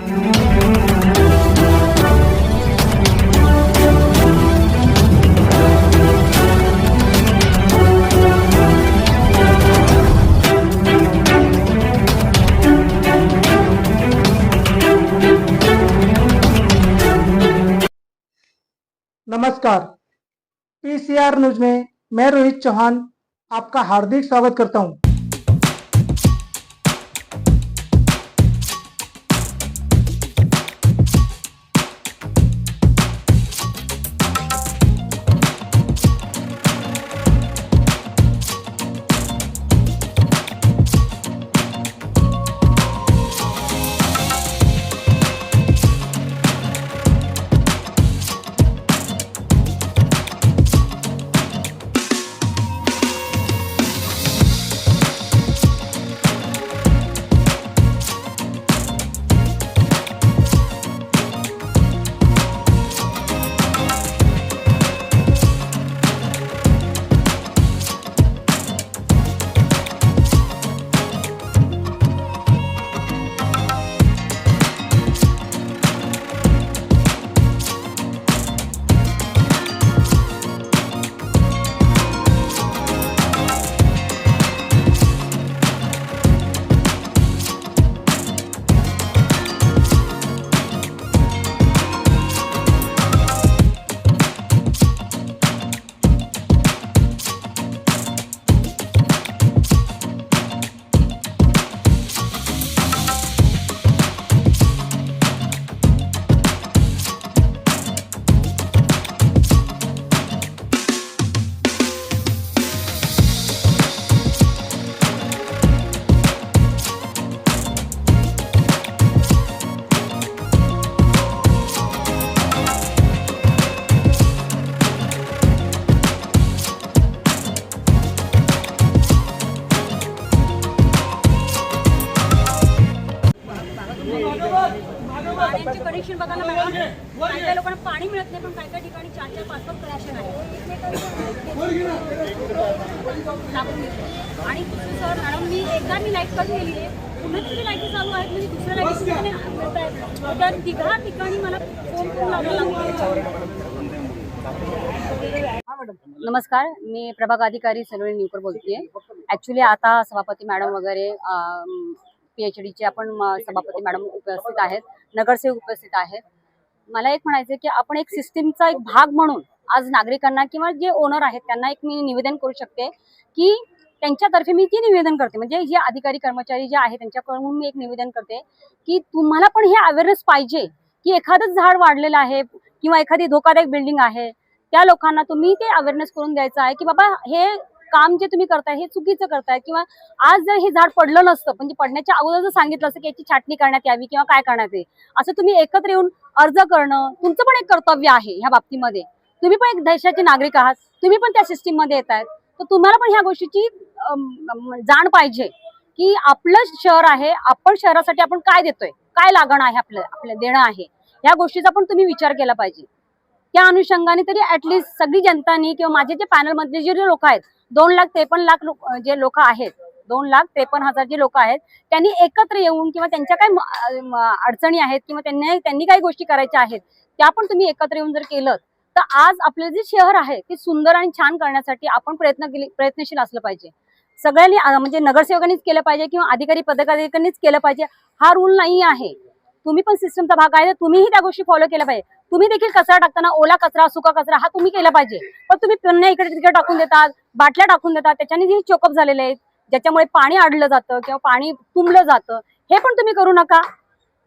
नमस्कार, PCR news में मैं रोहित चौहान आपका हार्दिक स्वागत करता हूं। पाण्याचे कनेक्शन बघायला मॅडम, काही काही लोकांना पाणी मिळत नाही, पण काही काही ठिकाणी 4-4, 5-5 कनेक्शन आहे आणि सर मॅडम मी एकदा लाईट कट केली आहे, पुन्हा तिथे लाईटी चालू आहेत, म्हणजे दुसऱ्या लाईटी तर तिघा ठिकाणी मला फोन करून लावायला लागतो। नमस्कार, मी प्रभाग अधिकारी सलोनी न्यूकर बोलतेय। ऍक्च्युली आता सभापती मॅडम वगैरे PhDचे आपण सभापती मॅडम उपस्थित आहेत, नगरसेवक उपस्थित आहेत। मला एक म्हणायचं की आपण एक सिस्टीमचा एक भाग म्हणून आज नागरिकांना किंवा जे ओनर आहेत त्यांना एक मी निवेदन करू शकते की त्यांच्यातर्फे मी ते निवेदन करते, म्हणजे जे अधिकारी कर्मचारी जे आहेत त्यांच्याकडून मी एक निवेदन करते की तुम्हाला पण हे अवेअरनेस पाहिजे की एखादं झाड वाढलेलं आहे किंवा एखादी धोकादायक बिल्डिंग आहे, त्या लोकांना तुम्ही ते अवेअरनेस करून द्यायचं आहे की बाबा हे काम जे तुम्ही करताय हे चुकीचं करताय, किंवा आज जर हे झाड पडलं नसतं म्हणजे पडण्याच्या अगोदर जर सांगितलं असतं की याची छाटणी करण्यात यावी किंवा काय करण्यात यावी, असं तुम्ही एकत्र येऊन अर्ज करणं तुमचं पण एक कर्तव्य आहे। ह्या बाबतीमध्ये तुम्ही पण एक देशाचे नागरिक आहात, तुम्ही पण त्या सिस्टीम मध्ये येत आहेत, तर तुम्हाला पण ह्या गोष्टीची जाण पाहिजे की आपलं शहर आहे, आपण शहरासाठी आपण काय देतोय, काय लागण आहे, आपलं देणं आहे, ह्या गोष्टीचा पण तुम्ही विचार केला पाहिजे। त्या अनुषंगाने तरी ऍटलीस्ट सगळी जनतानी किंवा माझे जे पॅनल मधले जे लोक आहेत 2,53,00,000 जे लोक आहेत, 2,53,000 जे लोक आहेत, त्यांनी एकत्र येऊन किंवा त्यांच्या काय अडचणी आहेत किंवा त्यांनी काही गोष्टी करायच्या आहेत त्या पण तुम्ही एकत्र येऊन जर केलं तर आज आपलं जे शहर आहे ते सुंदर आणि छान करण्यासाठी आपण प्रयत्नशील असलं पाहिजे। सगळ्यांनी म्हणजे नगरसेवकांनीच केलं पाहिजे किंवा अधिकारी पदाधिकाऱ्यांनीच केलं पाहिजे, हा रूल नाही आहे। तुम्ही पण सिस्टमचा भाग आहे, तुम्हीही त्या गोष्टी फॉलो केल्या पाहिजे। तुम्ही देखील कचरा टाकताना ओला कचरा सुका कचरा हा तुम्ही केला पाहिजे, पण तुम्ही पुन्हा इकडे तिकडे टाकून देतात, बाटल्या टाकून देतात, त्याच्याने जे चोकअप झालेले आहेत ज्याच्यामुळे पाणी अडलं जातं किंवा पाणी तुंबलं जातं, हे पण तुम्ही करू नका।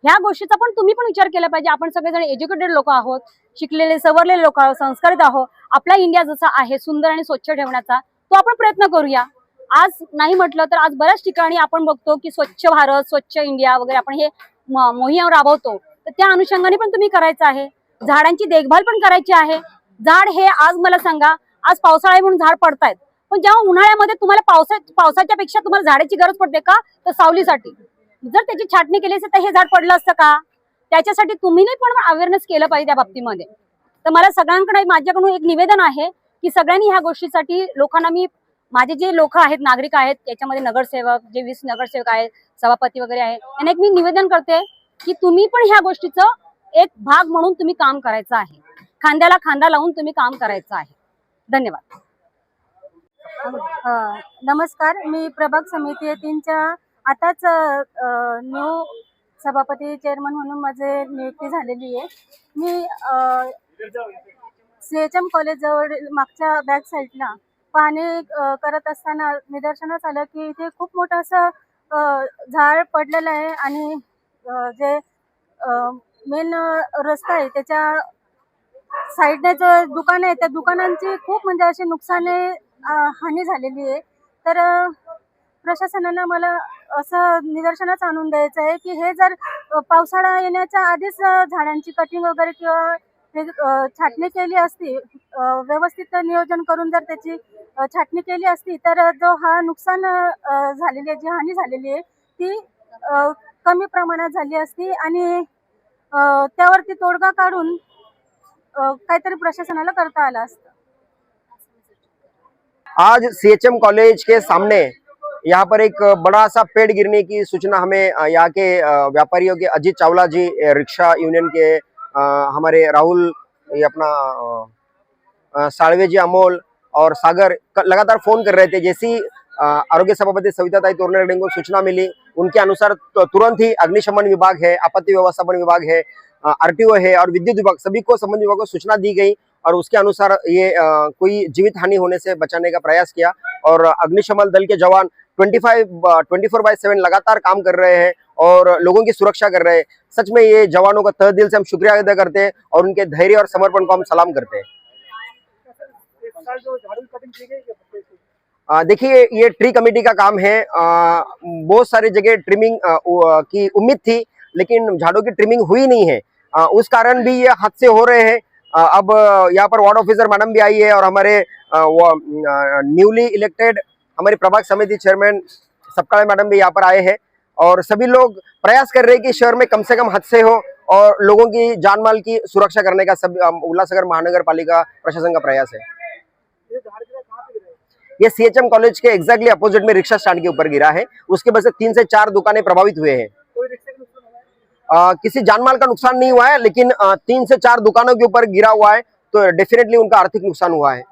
ह्या गोष्टीचा पण तुम्ही पण विचार केला पाहिजे। आपण सगळेजण एज्युकेटेड लोक आहोत, शिकलेले सवरलेले लोक आहोत, संस्कारित आहोत। आपला इंडिया जसा आहे सुंदर आणि स्वच्छ ठेवण्याचा तो आपण प्रयत्न करूया। आज नाही म्हटलं तर आज बऱ्याच ठिकाणी आपण बघतो की स्वच्छ भारत, स्वच्छ इंडिया वगैरे आपण हे मोहीम राबवतो, तर त्या अनुषंगाने पण तुम्ही करायचं आहे। झाडांची देखभाल पण करायची आहे। झाड हे आज मला सांगा, आज पावसाळा म्हणून झाड पडतायत, पण जेव्हा उन्हाळ्यामध्ये तुम्हाला पावसाच्या पेक्षा तुम्हाला झाडाची गरज पडते का, तर सावलीसाठी। जर त्याची छाटणी केली असेल तर हे झाड पडलं असतं का? त्याच्यासाठी तुम्ही पण अवेअरनेस केलं पाहिजे त्या बाबतीमध्ये। तर मला सगळ्यांकडे माझ्याकडून एक निवेदन आहे की सगळ्यांनी ह्या गोष्टीसाठी लोकांना मी माझे जे लोक आहेत नागरिक आहेत त्याच्यामध्ये नगरसेवक जे 20 नगरसेवक आहेत, सभापती वगैरे आहे, यांना एक मी निवेदन करते की तुम्ही पण ह्या गोष्टीचं एक भाग म्हणून तुम्ही काम करायचं आहे, खांद्याला खांदा लावून तुम्ही काम करायचं आहे. धन्यवाद. नमस्कार, मी प्रभाग समिती 3च्या आताच न्यू सभापती चेअरमन म्हणून माझे नियुक्ती झालेली आहे. मी CHM कॉलेजजवळ मागच्या बॅक साईडला पाहणी करत असताना निदर्शनास आलं की इथे खूप मोठं असं झाड पडलेलं आहे आणि जे मेन रस्ता आहे त्याच्या साईडने जो दुकान आहे त्या दुकानांची खूप म्हणजे अशी हानी झालेली आहे. तर प्रशासनानं मला असं निदर्शनास आणून द्यायचं आहे की हे जर पावसाळा येण्याच्या आधीच झाडांची कटिंग वगैरे किंवा छाटणी केली असती, व्यवस्थित नियोजन करून जर त्याची छाटणी केली असती तर जो हा नुकसान झालेली आहे, जी हानी झालेली आहे ती कमी प्रमाणात झाली असती आणि त्यावरती तोडगा काढून काहीतरी प्रशासनाला करता आलं असतं. आज CHM कॉलेज के सामने यहाँ पर एक बड़ा सा पेड़ गिरने की सूचना हमें यहाँ के व्यापारियों के अजीत चावला जी रिक्शा यूनियन के हमारे राहुल ये अपना साळवे जी अमोल और सागर लगातार फोन कर रहे थे। जैसी आरोग्य सभापति सविताताई तोरणे को सूचना मिली उनके अनुसार तुरंत ही अग्निशमन विभाग है, आपत्ति व्यवस्थापन विभाग है, RTO है और विद्युत विभाग सभी को संबंधित विभाग को सूचना दी गई और उसके अनुसार ये कोई जीवित हानि होने से बचाने का प्रयास किया और अग्निशमन दल के जवान 24/7 लगातार काम कर रहे हैं और लोगों की सुरक्षा कर रहे हैं। सच में ये जवानों का तहे दिल से हम शुक्रिया अदा करते हैं और उनके धैर्य और समर्पण को हम सलाम करते हैं। देखिए ये ट्री कमेटी का काम है। बहुत सारी जगह ट्रिमिंग की उम्मीद थी लेकिन झाड़ों की ट्रिमिंग हुई नहीं है, उस कारण भी ये हादसे हो रहे हैं। अब यहाँ पर वार्ड ऑफिसर मैडम भी आई है और हमारे न्यूली इलेक्टेड हमारी प्रभाग समिति चेयरमैन सपकाळे मैडम भी यहाँ पर आए हैं और सभी लोग प्रयास कर रहे हैं कि शहर में कम से कम हादसे हो और लोगों की जान माल की सुरक्षा करने का सब उल्लासनगर महानगर पालिका प्रशासन का प्रयास है। ये CHM कॉलेज के एग्जैक्टली अपोजिट में रिक्शा स्टैंड के ऊपर गिरा है, उसके वजह से 3 से 4 दुकानें प्रभावित हुए हैं। किसी जानमाल का नुकसान नहीं हुआ है लेकिन 3 से 4 दुकानों के ऊपर गिरा हुआ है तो डेफिनेटली उनका आर्थिक नुकसान हुआ है।